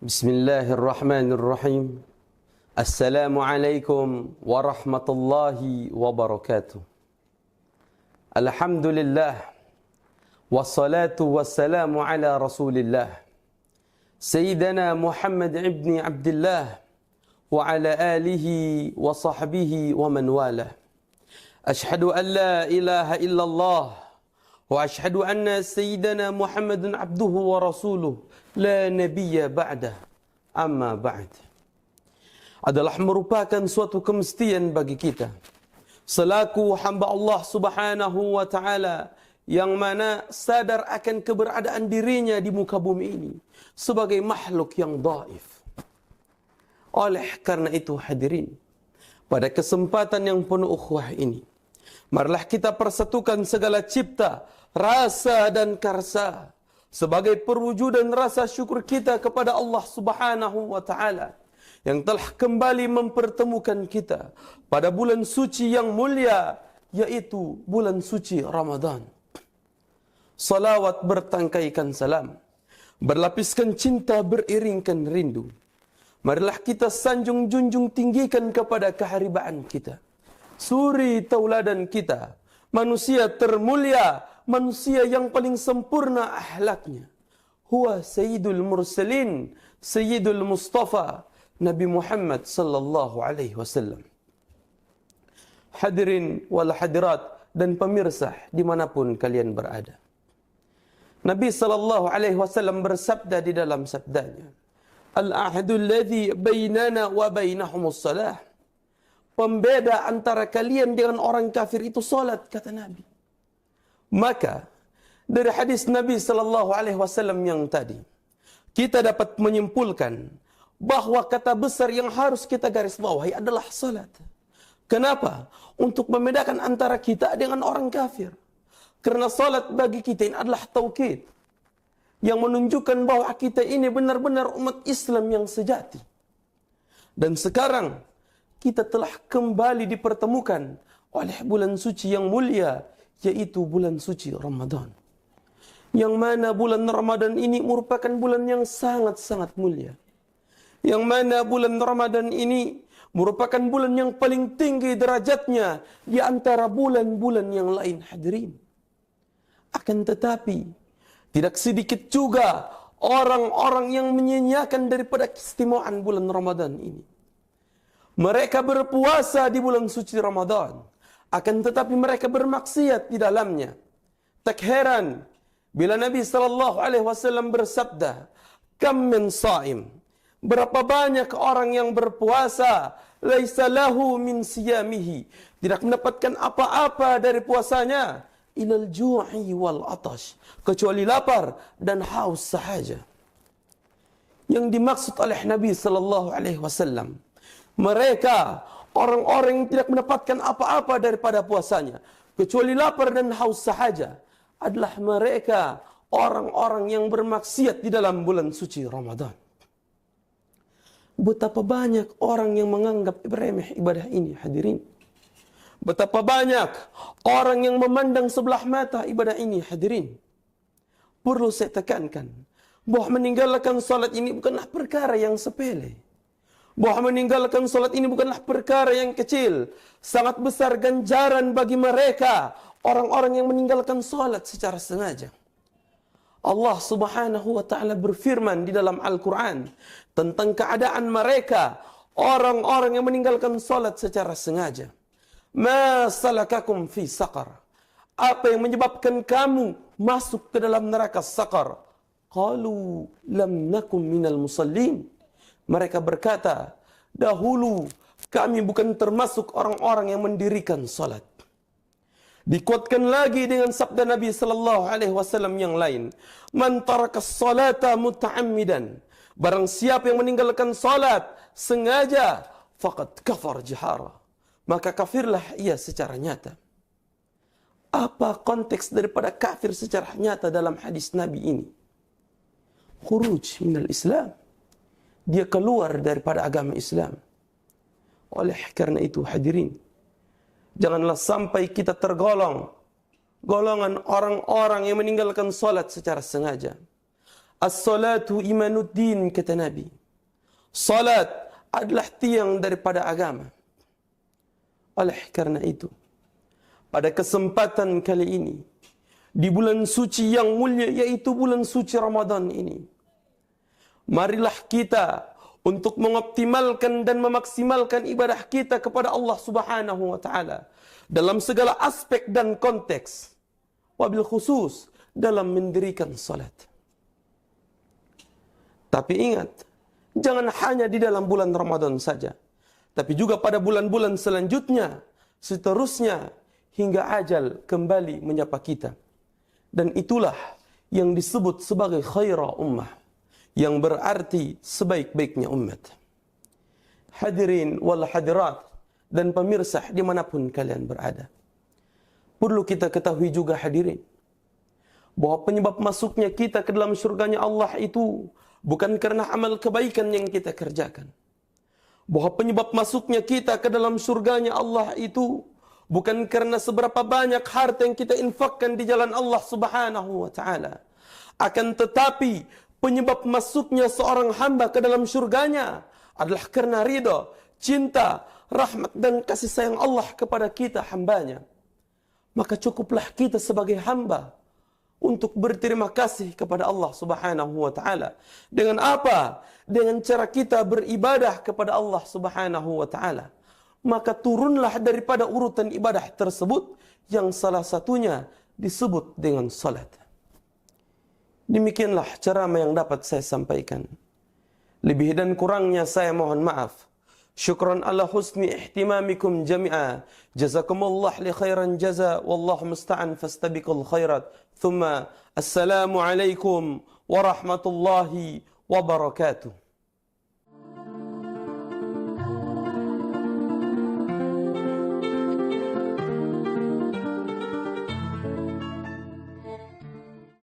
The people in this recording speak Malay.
Bismillahirrahmanirrahim. Assalamualaikum warahmatullahi wabarakatuh. Alhamdulillah. Wassalatu wassalamu ala rasulillah. Sayyidina Muhammad ibn Abdullah. Wa ala alihi wa sahbihi wa man wala. Ashhadu an la ilaha illallah. Wa ashhadu anna Sayyidina Muhammadan abduhu wa rasuluh. La nabiyya ba'dah, amma ba'd. Adalah merupakan suatu kemestian bagi kita selaku hamba Allah subhanahu wa ta'ala yang mana sadar akan keberadaan dirinya di muka bumi ini sebagai makhluk yang dhaif. Oleh karena itu hadirin, pada kesempatan yang penuh ukhuwah ini, marilah kita persatukan segala cipta, rasa dan karsa sebagai perwujudan rasa syukur kita kepada Allah subhanahu wa ta'ala yang telah kembali mempertemukan kita pada bulan suci yang mulia, yaitu bulan suci Ramadan. Salawat bertangkaikan salam, berlapiskan cinta, beriringkan rindu. Marilah kita sanjung junjung tinggikan kepada keharibaan kita, suri tauladan kita, manusia termulia, manusia yang paling sempurna akhlaknya. Huwa Sayyidul Mursalin, Sayyidul Mustafa, Nabi Muhammad sallallahu alaihi wasallam. Hadirin wal hadirat dan pemirsa dimanapun kalian berada. Nabi sallallahu alaihi wasallam bersabda di dalam sabdanya, Al-ahdu alladhi bainana wa bainahumus salah. Pembeda antara kalian dengan orang kafir itu salat, kata Nabi. Maka dari hadis Nabi sallallahu alaihi wasallam yang tadi, kita dapat menyimpulkan bahwa kata besar yang harus kita garis bawahi adalah salat. Kenapa? Untuk membedakan antara kita dengan orang kafir. Karena salat bagi kita ini adalah taukid yang menunjukkan bahwa kita ini benar-benar umat Islam yang sejati. Dan sekarang kita telah kembali dipertemukan oleh bulan suci yang mulia, yaitu bulan suci Ramadan. Yang mana bulan Ramadan ini merupakan bulan yang sangat-sangat mulia. Yang mana bulan Ramadan ini merupakan bulan yang paling tinggi derajatnya di antara bulan-bulan yang lain, hadirin. Akan tetapi, tidak sedikit juga orang-orang yang menyanyiakan daripada keistimewaan bulan Ramadan ini. Mereka berpuasa di bulan suci Ramadan, akan tetapi mereka bermaksiat di dalamnya. Tak heran bila Nabi sallallahu alaihi wasallam bersabda, "Kam min sha'im." Berapa banyak orang yang berpuasa, laisa lahu min siyamihi, tidak mendapatkan apa-apa dari puasanya, ilal ju'i wal atash, kecuali lapar dan haus sahaja. Yang dimaksud oleh Nabi sallallahu alaihi wasallam, mereka orang-orang yang tidak mendapatkan apa-apa daripada puasanya, kecuali lapar dan haus sahaja, adalah mereka orang-orang yang bermaksiat di dalam bulan suci Ramadan. Betapa banyak orang yang menganggap remeh ibadah ini, hadirin. Betapa banyak orang yang memandang sebelah mata ibadah ini, hadirin. Perlu saya tekankan bahwa meninggalkan salat ini bukanlah perkara yang sepele. Bahwa meninggalkan salat ini bukanlah perkara yang kecil. Sangat besar ganjaran bagi mereka, orang-orang yang meninggalkan salat secara sengaja. Allah subhanahu wa ta'ala berfirman di dalam Al-Quran tentang keadaan mereka, orang-orang yang meninggalkan salat secara sengaja. Ma salakakum fi saqar. Apa yang menyebabkan kamu masuk ke dalam neraka saqar? Qalu lam nakum minal musallin. Mereka berkata, dahulu kami bukan termasuk orang-orang yang mendirikan salat. Dikuatkan lagi dengan sabda Nabi sallallahu alaihi wasallam yang lain, man tarakas salata muta'ammidan, barang siapa yang meninggalkan salat sengaja, faqad kafar jahara, maka kafirlah ia secara nyata. Apa konteks daripada kafir secara nyata dalam hadis Nabi ini? Khuruj minal Islam, dia keluar daripada agama Islam. Oleh karena itu hadirin, janganlah sampai kita tergolong golongan orang-orang yang meninggalkan salat secara sengaja. As-salatu imanuddin, kata Nabi. Salat adalah tiang daripada agama. Oleh karena itu, pada kesempatan kali ini, di bulan suci yang mulia yaitu bulan suci Ramadan ini, marilah kita untuk mengoptimalkan dan memaksimalkan ibadah kita kepada Allah Subhanahu wa taala dalam segala aspek dan konteks, wabil khusus dalam mendirikan salat. Tapi ingat, jangan hanya di dalam bulan Ramadan saja, tapi juga pada bulan-bulan selanjutnya, seterusnya, hingga ajal kembali menyapa kita. Dan itulah yang disebut sebagai khaira ummah, yang berarti sebaik-baiknya umat. Hadirin wal hadirat dan pemirsa dimanapun kalian berada, perlu kita ketahui juga hadirin, bahwa penyebab masuknya kita ke dalam surganya Allah itu bukan karena amal kebaikan yang kita kerjakan. Bahwa penyebab masuknya kita ke dalam surganya Allah itu bukan karena seberapa banyak harta yang kita infakkan di jalan Allah Subhanahu wa taala. Akan tetapi penyebab masuknya seorang hamba ke dalam surganya adalah karena ridha, cinta, rahmat dan kasih sayang Allah kepada kita hambanya. Maka cukuplah kita sebagai hamba untuk berterima kasih kepada Allah Subhanahu wa taala. Dengan apa? Dengan cara kita beribadah kepada Allah Subhanahu wa taala. Maka turunlah daripada urutan ibadah tersebut yang salah satunya disebut dengan salat. Demikianlah ceramah yang dapat saya sampaikan. Lebih dan kurangnya saya mohon maaf. Syukran ala husni ihtimamikum jami'a. Jazakumullah li khairan jaza. Wallahu musta'an fastabiqul khairat. Thumma assalamu alaikum warahmatullahi wabarakatuh.